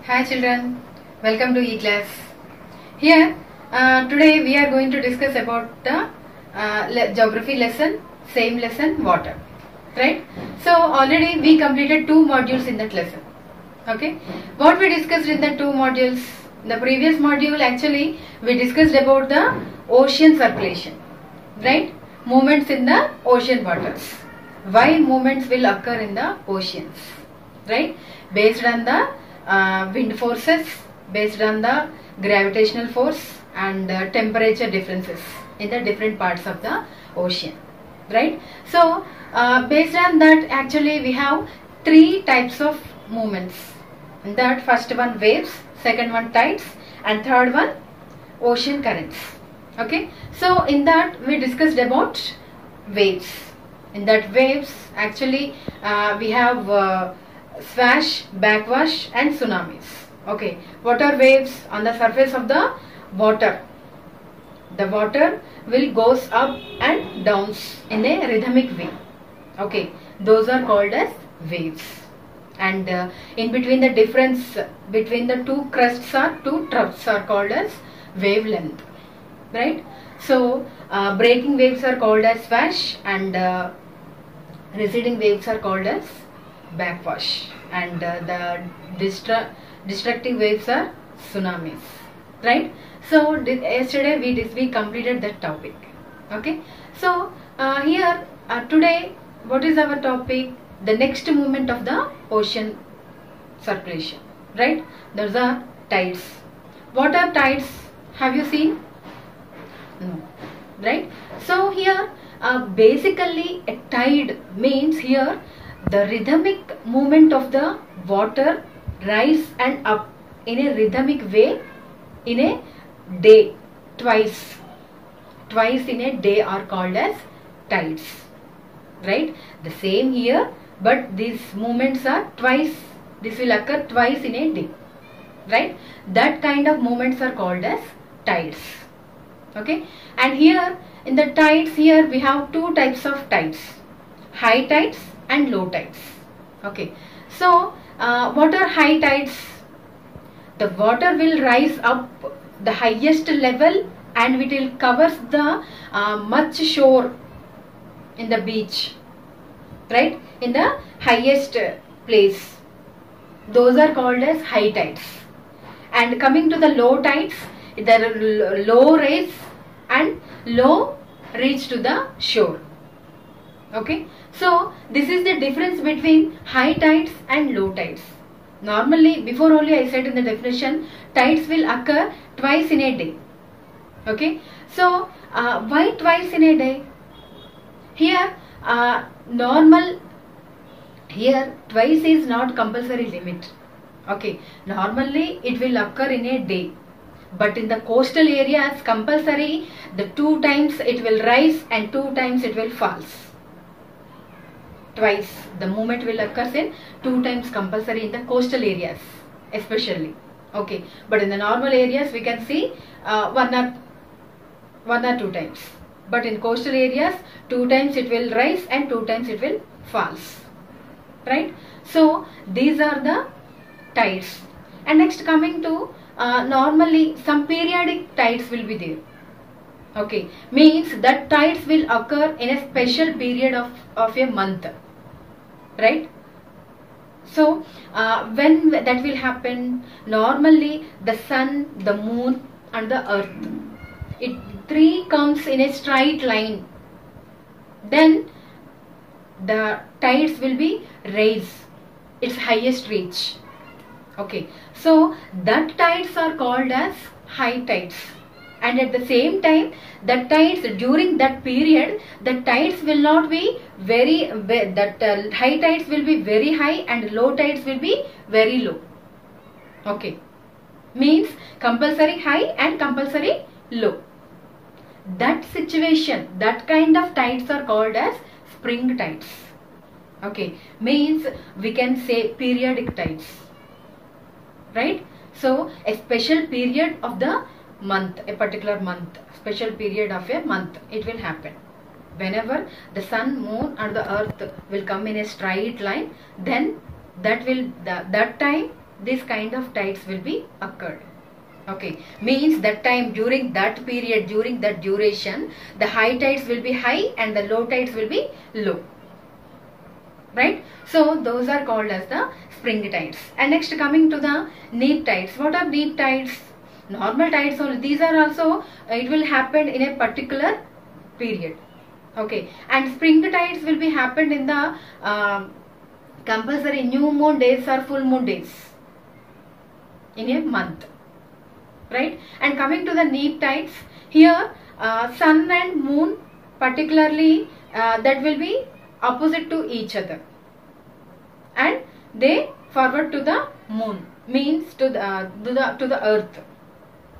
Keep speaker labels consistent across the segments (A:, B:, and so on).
A: Hi children, welcome to E-Class. Here, today we are going to discuss about the geography lesson, same lesson, water. Right? So already we completed 2 modules in that lesson. Okay? What we discussed in the 2 modules? The previous module actually we discussed about the ocean circulation. Right? Movements in the ocean waters. Why movements will occur in the oceans. Right? Based on the wind forces, based on the gravitational force and temperature differences in the different parts of the ocean, right? So based on that, actually we have 3 types of movements. In that, first one waves, second one tides, and third one ocean currents. Okay, so in that we discussed about waves. In that waves, actually we have swash, backwash and tsunamis. Okay, what are waves? On the surface of the water, the water will goes up and downs in a rhythmic way. Okay, those are called as waves. And in between, the difference between the 2 crests or 2 troughs are called as wavelength, right? So breaking waves are called as swash and receding waves are called as backwash, and the destructive waves are tsunamis, right? So yesterday we completed that topic. Okay, so here today what is our topic? The next movement of the ocean circulation, right? Those are tides. What are tides? Have you seen? No, right? So here basically a tide means here the rhythmic movement of the water rise and up in a rhythmic way in a day, twice in a day are called as tides, right? The same here, but these movements are twice, this will occur twice in a day, right? That kind of movements are called as tides. Okay, and here in the tides, here we have 2 types of tides, high tides and low tides. Okay, so what are high tides? The water will rise up the highest level and it will covers the much shore in the beach, right? In the highest place, those are called as high tides. And coming to the low tides, the low rise and low reach to the shore. Okay, so this is the difference between high tides and low tides. Normally, before only I said in the definition, tides will occur twice in a day. Okay, so why twice in a day? Here normal, here twice is not compulsory limit. Okay, normally it will occur in a day, but in the coastal areas compulsory the 2 times it will rise and 2 times it will falls. Twice the movement will occur in 2 times compulsory in the coastal areas especially. Okay, but in the normal areas we can see 1 or 2 times, but in coastal areas 2 times it will rise and 2 times it will falls, right? So these are the tides. And next, coming to normally some periodic tides will be there. Okay, means that tides will occur in a special period of a month, right? So when that will happen? Normally the sun, the moon and the earth, it 3 comes in a straight line, then the tides will be raised its highest reach. Okay, so that tides are called as high tides. And at the same time, the tides during that period, the tides will not be very, high tides will be very high and low tides will be very low. Okay, means compulsory high and compulsory low. That situation, that kind of tides are called as spring tides. Okay, means we can say periodic tides, right? So a special period of the month, a particular month, special period of a month, it will happen. Whenever the sun, moon and the earth will come in a straight line, then that time this kind of tides will be occurred. Okay, means that time, during that period, during that duration, the high tides will be high and the low tides will be low. Right? So those are called as the spring tides. And next, coming to the neap tides. What are neap tides? Normal tides, or these are also, it will happen in a particular period. Okay, and spring tides will be happened in the compulsory new moon days or full moon days in a month. Right? And coming to the neap tides, here sun and moon particularly, that will be opposite to each other, and they forward to the moon, means to the earth.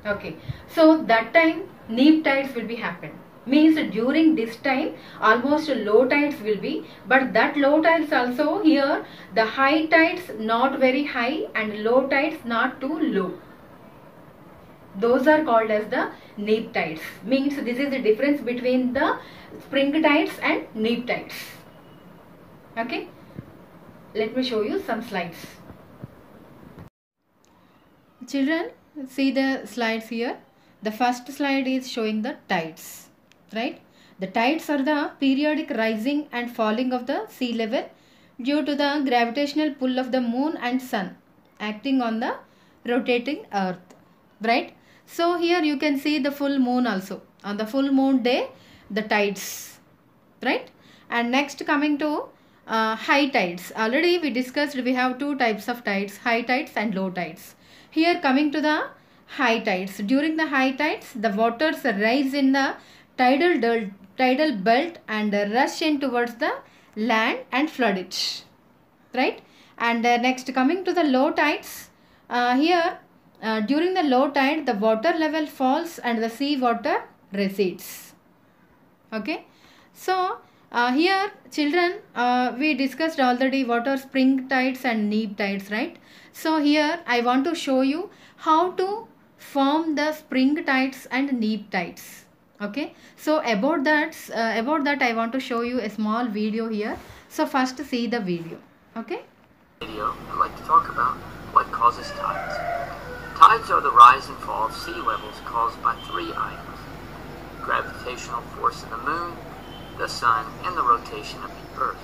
A: Okay, so that time neap tides will be happen, means during this time almost low tides will be, but that low tides also, here the high tides not very high and low tides not too low. Those are called as the neap tides. Means this is the difference between the spring tides and neap tides. Okay, let me show you some slides. Children, see the slides here. The first slide is showing the tides, right? The tides are the periodic rising and falling of the sea level due to the gravitational pull of the moon and sun acting on the rotating earth, right? So here you can see the full moon also. On the full moon day, the tides, right? And next, coming to high tides. Already we discussed, we have two types of tides, high tides and low tides. Here coming to the high tides. During the high tides, the waters rise in the tidal belt and rush in towards the land and flood it, right? And next, coming to the low tides, here during the low tide, the water level falls and the sea water recedes. Okay, so here children, we discussed already what are spring tides and neap tides, right? So here I want to show you how to form the spring tides and neap tides. Okay, so about that I want to show you a small video here. So first see the video. Okay,
B: video, I'd like to talk about what causes tides. Tides are the rise and fall of sea levels caused by three items: gravitational force of the moon, the sun, and the rotation of the earth.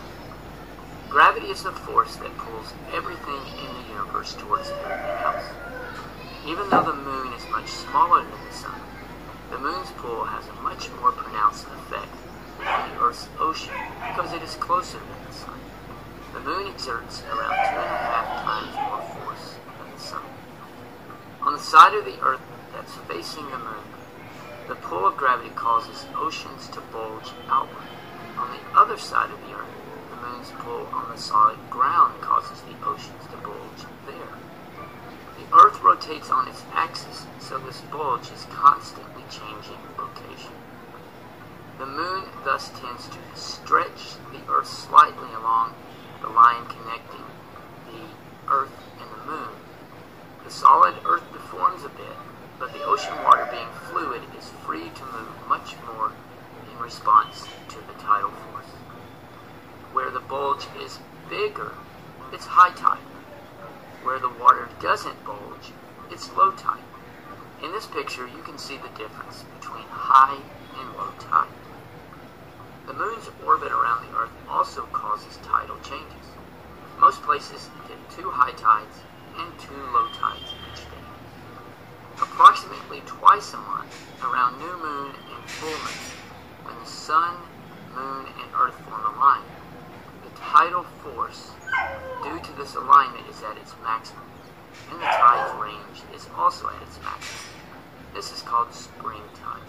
B: Gravity is the force that pulls everything in the universe towards everything else. Even though the moon is much smaller than the sun, the moon's pull has a much more pronounced effect on the Earth's ocean because it is closer than the sun. The moon exerts around 2.5 times more force than the sun. On the side of the Earth that's facing the moon, the pull of gravity causes oceans to bulge outward. On the other side of the Earth, the moon's pull on the solid ground causes the oceans to bulge there. The Earth rotates on its axis, so this bulge is constantly changing location. The moon thus tends to stretch the Earth slightly along the line connecting the Earth and the moon. The solid Earth deforms a bit, but the ocean water, being fluid, is free to move much more in response to the tidal force. Where the bulge is bigger, it's high tide. Where the water doesn't bulge, it's low tide. In this picture, you can see the difference between high and low tide. The moon's orbit around the Earth also causes tidal changes. Most places get 2 high tides and 2 low tides each day. Approximately twice a month, around new moon and full moon, when the sun, moon, and Earth form a line, the tidal force due to this alignment is at its maximum, and the tide's range is also at its maximum. This is called spring tide.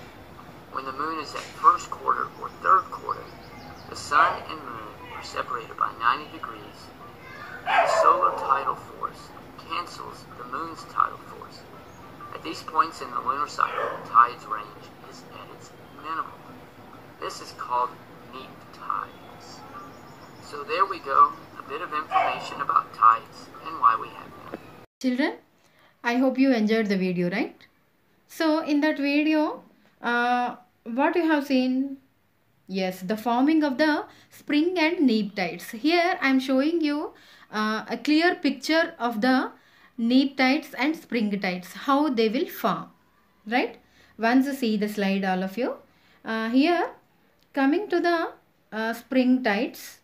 B: When the moon is at first quarter or third quarter, the sun and moon are separated by 90 degrees, and the solar tidal force cancels the moon's tidal force. At these points in the lunar cycle, the tide's range is at its minimum. This is called neap tides. So there we go, a bit of information about tides and why we have them.
A: Children, I hope you enjoyed the video, right? So in that video, what you have seen? Yes, the forming of the spring and neap tides. Here I am showing you a clear picture of the neap tides and spring tides, how they will form, right? Once you see the slide, all of you. Here, coming to the spring tides,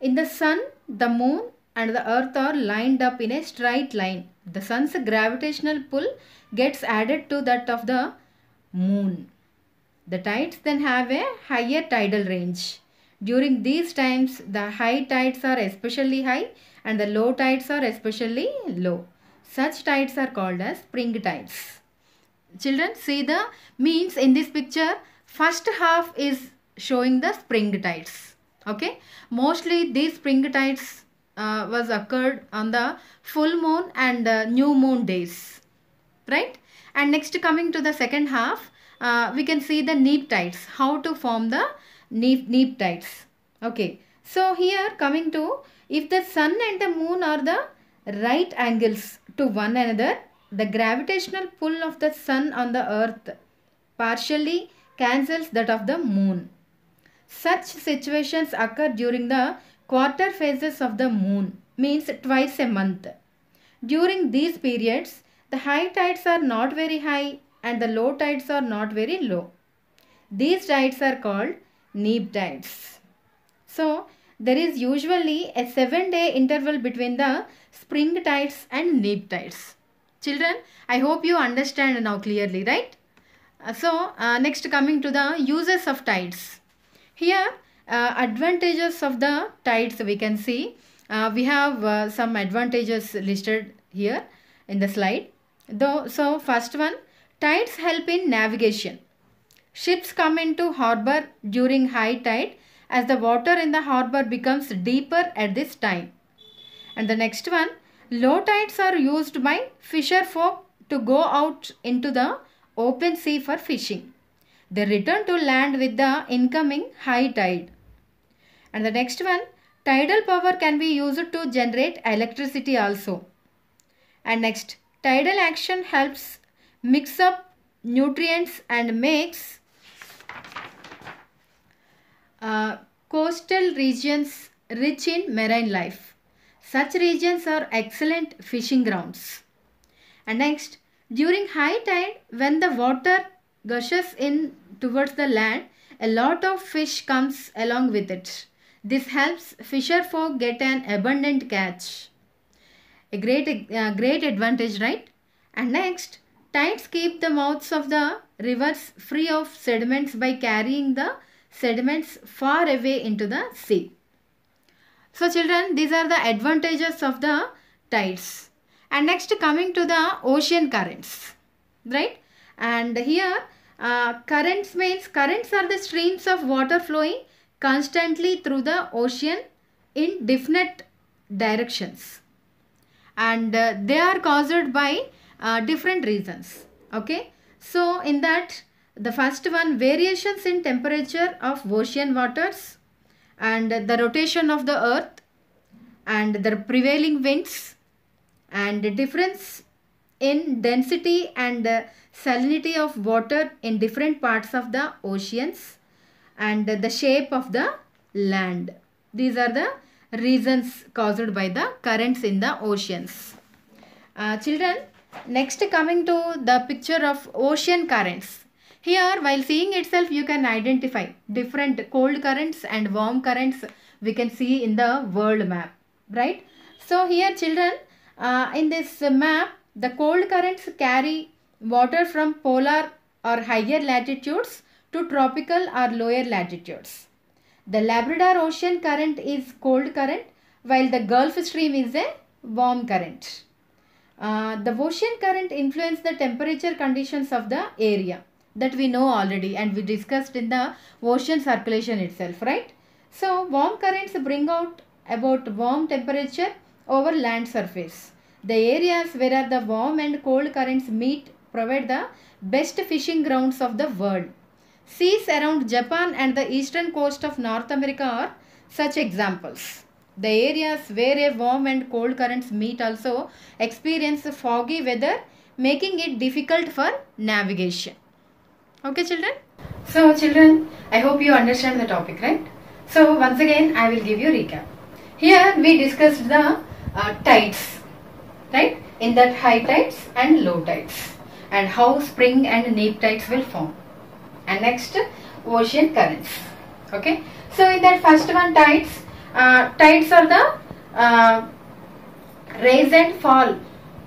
A: in the sun, the moon and the earth are lined up in a straight line. The sun's gravitational pull gets added to that of the moon. The tides then have a higher tidal range. During these times, the high tides are especially high and the low tides are especially low. Such tides are called as spring tides. Children, see the means in this picture. First half is showing the spring tides. Okay, mostly these spring tides was occurred on the full moon and new moon days, right? And next, coming to the second half, we can see the neap tides, how to form the neap tides. Okay, so here coming to, if the sun and the moon are the right angles to one another, the gravitational pull of the sun on the earth partially cancels that of the moon. Such situations occur during the quarter phases of the moon, means twice a month. During these periods, the high tides are not very high and the low tides are not very low. These tides are called neap tides. So, there is usually a 7-day interval between the spring tides and neap tides. Children, I hope you understand now clearly, right? Next, coming to the uses of tides. Here, advantages of the tides we can see. We have some advantages listed here in the slide. So, first one, tides help in navigation. Ships come into harbor during high tide as the water in the harbor becomes deeper at this time. And the next one, low tides are used by fisher folk to go out into the open sea for fishing. They return to land with the incoming high tide. And the next one, tidal power can be used to generate electricity also. And next, tidal action helps mix up nutrients and makes coastal regions rich in marine life. Such regions are excellent fishing grounds. And next, during high tide, when the water gushes in towards the land, a lot of fish comes along with it. This helps fisher folk get an abundant catch. A great advantage, right? And next, tides keep the mouths of the rivers free of sediments by carrying the sediments far away into the sea. So children, these are the advantages of the tides. And next, coming to the ocean currents, right? And here currents means, currents are the streams of water flowing constantly through the ocean in definite directions, and they are caused by different reasons. Okay, so in that, the first one, variations in temperature of ocean waters and the rotation of the earth and the prevailing winds and the difference in density and salinity of water in different parts of the oceans and the shape of the land. These are the reasons caused by the currents in the oceans. Children, next coming to the picture of ocean currents. Here, while seeing itself, you can identify different cold currents and warm currents we can see in the world map, right? So here children, in this map, the cold currents carry water from polar or higher latitudes to tropical or lower latitudes. The Labrador Ocean current is cold current, while the Gulf Stream is a warm current. The ocean current influence the temperature conditions of the area, that we know already and we discussed in the ocean circulation itself, right? So warm currents bring out about warm temperature over land surface. The areas where the warm and cold currents meet provide the best fishing grounds of the world. Seas around Japan and the eastern coast of North America are such examples. The areas where a warm and cold currents meet also experience foggy weather, making it difficult for navigation. Okay children? So children, I hope you understand the topic, right? So once again I will give you a recap. Here we discussed the tides. right? In that high tides and low tides, and how spring and neap tides will form. And next, ocean currents. Okay, so in that first one, tides. Tides are the rise and fall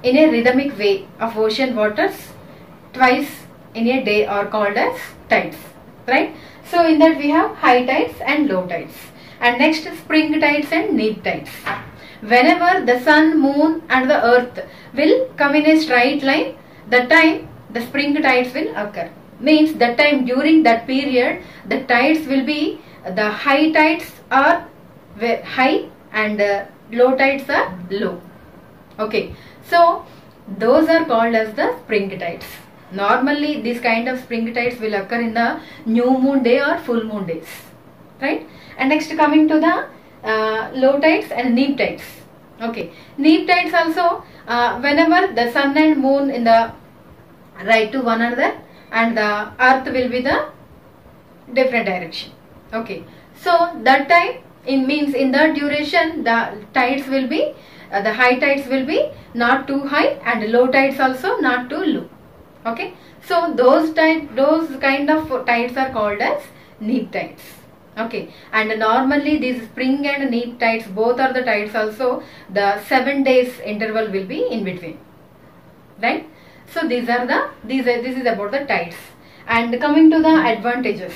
A: in a rhythmic way of ocean waters twice in a day are called as tides, right? So in that we have high tides and low tides. And next, spring tides and neap tides. Whenever the sun, moon and the earth will come in a straight line, the time the spring tides will occur. Means the time during that period, the tides will be, the high tides are high and low tides are low. Okay, so those are called as the spring tides. Normally these kind of spring tides will occur in the new moon day or full moon days, right? And next, coming to the low tides and neap tides. Okay, neap tides also, whenever the sun and moon in the right to one another and the earth will be the different direction. Okay, so that time means in that duration the tides will be, the high tides will be not too high and low tides also not too low. Okay, so those kind of tides are called as neap tides. Okay, and normally these spring and neap tides, both are the tides also, the 7 days interval will be in between, right? So these are the, this is about the tides. And coming to the advantages,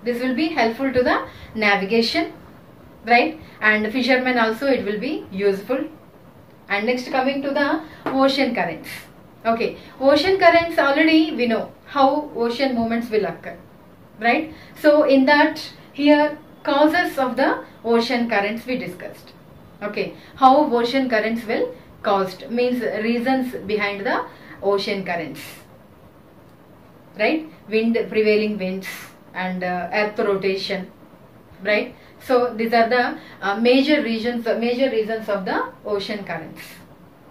A: this will be helpful to the navigation, right? And fishermen also it will be useful. And next, coming to the ocean currents. Okay, ocean currents, already we know how ocean movements will occur, right? So in that, here causes of the ocean currents we discussed. Okay, how ocean currents will caused, means reasons behind the ocean currents, right? Wind, prevailing winds and earth rotation, right? So these are the major reasons of the ocean currents,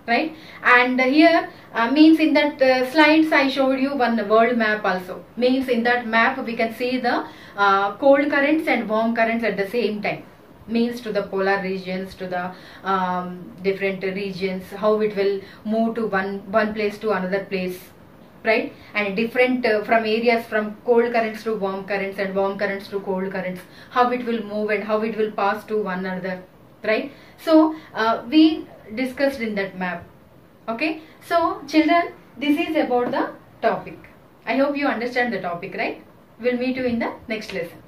A: right? And here means in that slides I showed you one world map also. Means in that map we can see the cold currents and warm currents at the same time. Means to the polar regions, to the different regions, how it will move to one place to another place, right? And different from areas, from cold currents to warm currents and warm currents to cold currents, how it will move and how it will pass to one another, right? So we discussed in that map. Okay, so children, this is about the topic. I hope you understand the topic, right? We'll meet you in the next lesson.